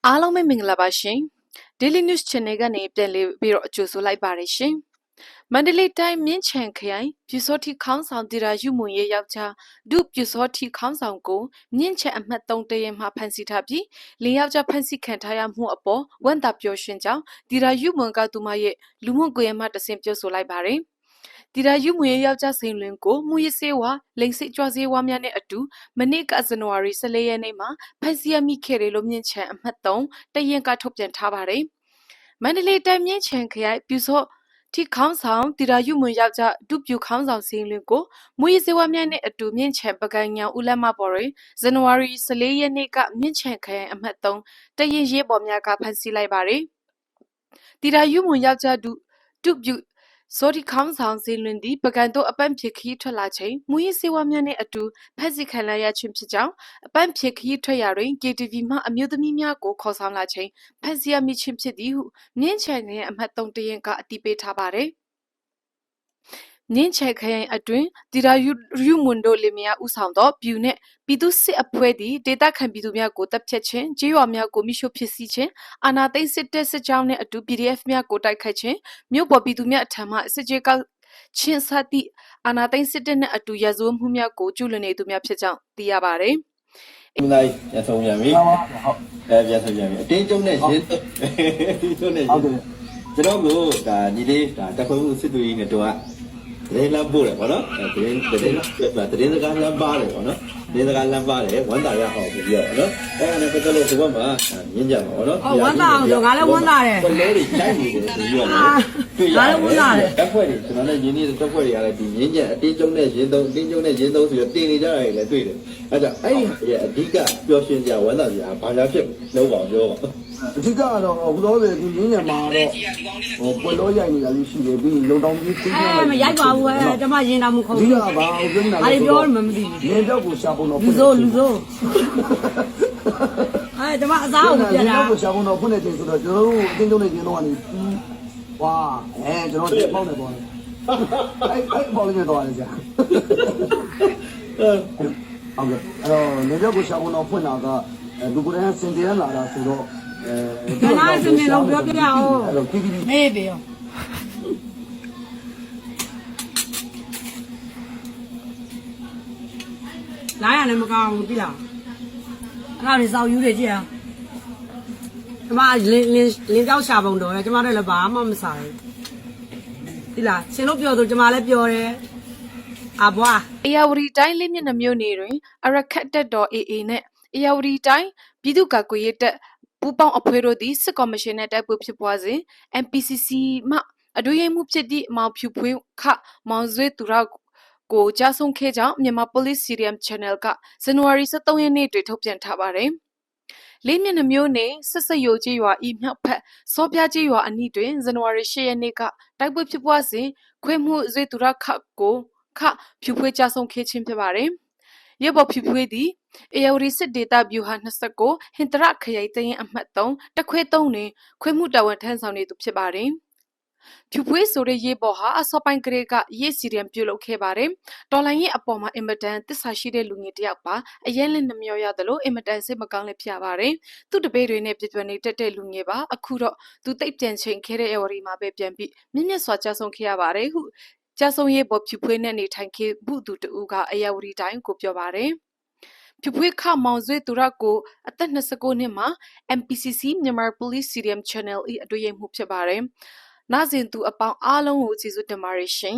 အားလုံးပဲမင်္ဂလာပါရှင် Daily News Channel ကနေပြန်လည်ပြီးတော့ကြိုဆိုလိုက်ပါတယ်ရှင်မန္တလေးတိုင်းမြင်းချံခရိုင်ပြူစောတိခေါင်းဆောင်တီရာယူမွန်ရဲ့ယောက်ျားဒုပြူစောတိခေါင်းဆောင်ကိုမြင်းချံအမှတ်3တရဲမှာဖမ်းဆီးထားပြီးလင်းယောက်ျားဖမ်းဆီးခံထားရမှုအပေါ်ဝန်တာပျော်ရွှင်ကြောင်းတီရာယူမွန်ကသူမရဲ့လူမှုကွန်ရက်မှာတဆင့်ပြောဆိုလိုက်ပါတယ်တီရာယူမွန်ရဲ့ယောက်ျားစိန်လွင်ကိုမူရစေးဝါလိန်စိတ်ကြွစေးဝါများနဲ့အတူမနေ့ကဇန်နဝါရီ14ရက်နေ့မှာဖမ်းဆီးရမိခဲ့တယ်လို့မြင့်ချံအမှတ်3တရင်ကထုတ်ပြန်ထားပါတယ်။မန္တလေးတိုင်းမြင့်ချံခရိုင်ပြူစောထိခေါင်းဆောင်တီရာယူမွန်ယောက်ျားဒုပြူခေါင်းဆောင်စိန်လွင်ကိုမူရစေးဝါများနဲ့အတူမြင့်ချံပကံညောင်ဦးလက်မပေါ်တွင်ဇန်နဝါရီ14ရက်နေ့ကမြင့်ချံခရိုင်အမှတ်3တရင်ရဲဘော်များကဖမ်းဆီးလိုက်ပါတယ်။တီရာယူမွန်ယောက်ျားဒုပြူစောဒီခေါင်းဆောင်စင်လွင်သည်ပကံတို့အပန့်ဖြစ်ခရီးထွက်လာချိန်မူရေးစေဝါများနှင့်အတူဖက်စီခံလိုက်ရခြင်းဖြစ်ကြောင်းအပန့်ဖြစ်ခရီးထွက်ရာတွင် KTV မှအမျိုးသမီးများကိုခေါ်ဆောင်လာချိန်ဖက်စီရမိခြင်းဖြစ်သည်ဟုမြင်းချံရဲ့အမှတ်3တရင်ကအတည်ပြုထားပါတယ်မြင်းချဲခရိုင်အတွင်းတီရာယူမွန်တို့လင်မယားဥဆောင်သောပြူနှင့်ပြည်သူစစ်အဖွဲ့သည်ဒေသခံပြည်သူများကိုတပ်ဖြတ်ခြင်းကြေးရွာများကိုမိရှုဖြစ်စီခြင်းအာဏာသိမ်းစစ်တပ်စစ်ကြောင်းနှင့်အတူ PDF များကိုတိုက်ခိုက်ခြင်းမြို့ပေါ်ပြည်သူများအထံမှစစ်ကြေးကောက်ချင်းစသည့်အာဏာသိမ်းစစ်တပ်နှင့်အတူရဇဝမှုများကိုကျူးလွန်နေသူများဖြစ်ကြောင်းသိရပါတယ်။ဒီနေ့ရဆုံးရပြီ။ဟုတ်။ပြန်ဆုံးရပြီ။အတင်းကျုံနဲ့ရှင်းဒီကျုံနဲ့ဟုတ်တယ်။ကျွန်တော်ကဒါညီလေးဒါတခုစစ်သူကြီးနဲ့တော့သတင်းလမ်းပို့တယ်ဗောနော်သတင်းစကားလမ်းပါတယ်ဗောနော်သတင်းစကားလမ်းပါတယ်ဝန်တာရဟောပြီးတော့နော်အဲ့ဒါနဲ့ပတ်သက်လို့ဒီဘက်မှာမြင်းကြပါဗောနော်ဝန်တာအောင်ဆိုငါလည်းဝန်တာတယ်ဘလို့တွေတိုက်နေတယ်ပြီးတော့တွေ့ရတယ်ဝန်တာတယ်တက်ဖွဲ့တွေကျွန်တော်လည်းရင်းနှီးတက်ဖွဲ့တွေကလည်းဒီမြင်းကြအတင်းကျုံနဲ့ရင်းသုံးတင်းကျုံနဲ့ရင်းသုံးဆိုတော့တင်နေကြရတယ်လည်းတွေ့တယ်အဲ့ဒါအဲ့ဒီအဓိကပျော်ရွှင်ကြဝန်တာကြီးဘာသာဖြစ်လုံးပါပြောပါအဓိကတော့ဘုတော်တွေဒီရင်းညမှာတော့ပွက်လို့ရိုက်နေတာလေးရှိတယ်ပြီးလုံတောင်ကြီးသိမရိုက်ပါဘူးကျမရင်တော်မူခုံးဒီကဘာပြောနေတာလဲပြောမှမသိဘူးနေတော့ကိုရှာဖို့တော့လူစိုးကျမအစားကိုပြန်လာတော့ကိုရှာဖို့တော့ဖွင့်နေတယ်ဆိုတော့ကျွန်တော်တို့အတင်းကျုံနေခြင်းတော့ကနေဝါကျွန်တော်တက်ပေါက်နေပေါ့အဲ့ပေါက်နေတော့လည်းကြာဟုတ်ကဲ့အဲ့တော့နေတော့ကိုရှာဖို့တော့ဖွင့်တာကလူကိုယ်တိုင်စင်ကြဲလာတာဆိုတော့ကျန်တဲ့စင်လုံးပြောပြအောင်အဲ့တော့ KTV မေးပြောလာရလည်းမကောင်းဘူးသိလားအဲ့ဒါတွေစောက်ယူတွေကြည့်အောင်ကျမလင်းကြောက်ရှာပုံတော်တယ်ကျမတို့လည်းဘာမှမစားဘူးသိလားရှင်တို့ပြောဆိုကျမလည်းပြောတယ်အဘွားအေယာဝတီတိုင်းလေးမျက်နှာမြို့နယ်တွင်အရခတ်တက်တော် AA နဲ့အေယာဝတီတိုင်းပြည်သူ့ကာကွယ်ရေးတပ်ပူးပေါင်းအဖွဲ့တို့သည်စစ်ကော်မရှင်နဲ့တိုက်ပွဲဖြစ်ပွားစဉ် MPCC မှအတွေ့အမှုဖြစ်သည့်မောင်ဖြူဖွေးခမောင်ဇွေသူရကိုကြားဆုံးခဲ့ကြောင်းမြန်မာ Police Serium Channel ကဇန်နဝါရီ23ရက်နေ့တွင်ထုတ်ပြန်ထားပါတယ်။လေးမျက်နှာမျိုးနဲ့ဆက်ဆက်ယိုကြီးရွာဤမြောက်ဖက်စောပြကြီးရွာအနီးတွင်ဇန်နဝါရီ10ရက်နေ့ကတိုက်ပွဲဖြစ်ပွားစဉ်ခွေမှုဇွေသူရခကိုဖြူဖွေးကြားဆုံးခဲ့ခြင်းဖြစ်ပါတယ်။ရဲဘော်ဖြူဖွေးသည်အေယာဝတီစစ်ဒေသဗျူဟာ29ဟင်တရခရိုင်တရင်အမှတ်3တခွဲ3တွင်ခွေမှုတာဝန်ထမ်းဆောင်နေသူဖြစ်ပါတယ်။ဖြူဖွေးဆိုတဲ့ရေပေါ်ဟာအစောပိုင်းကလေးကရေးစီရန်ပြုလုပ်ခဲ့ပါတယ်။တော်လိုင်းရဲ့အပေါ်မှာအင်မတန်သစ္စာရှိတဲ့လူငယ်တစ်ယောက်ပါအရင်လည်းနှမျောရတယ်လို့အင်မတန်စိတ်မကောင်းလည်းဖြစ်ရပါတယ်။သူ့တပည့်တွေနဲ့ပြပြနေတက်တဲ့လူငယ်ပါအခုတော့သူတိတ်ပြန်ချိန်ခဲ့တဲ့အေဝရီမှာပဲပြန်ပြီးမြင့်မြတ်စွာကြားဆုံးခဲ့ရပါတယ်ဟုကြားဆုံးရေးပေါ်ဖြူဖွေးနဲ့နေထိုင်ခဲ့ဘူးသူတူကအယာဝတီတိုင်းကိုပြောပါတယ်။ဖြူဖွေးခမောင်ဇွေသူရကိုအသက်29နှစ်မှာ MPCC မြန်မာ Police Serium Channel ၏အတွေ့အမှုဖြစ်ပါတယ်။နာဇင်သူအပေါင်းအားလုံးကိုကျေးဇူးတင်ပါတယ်ရှင်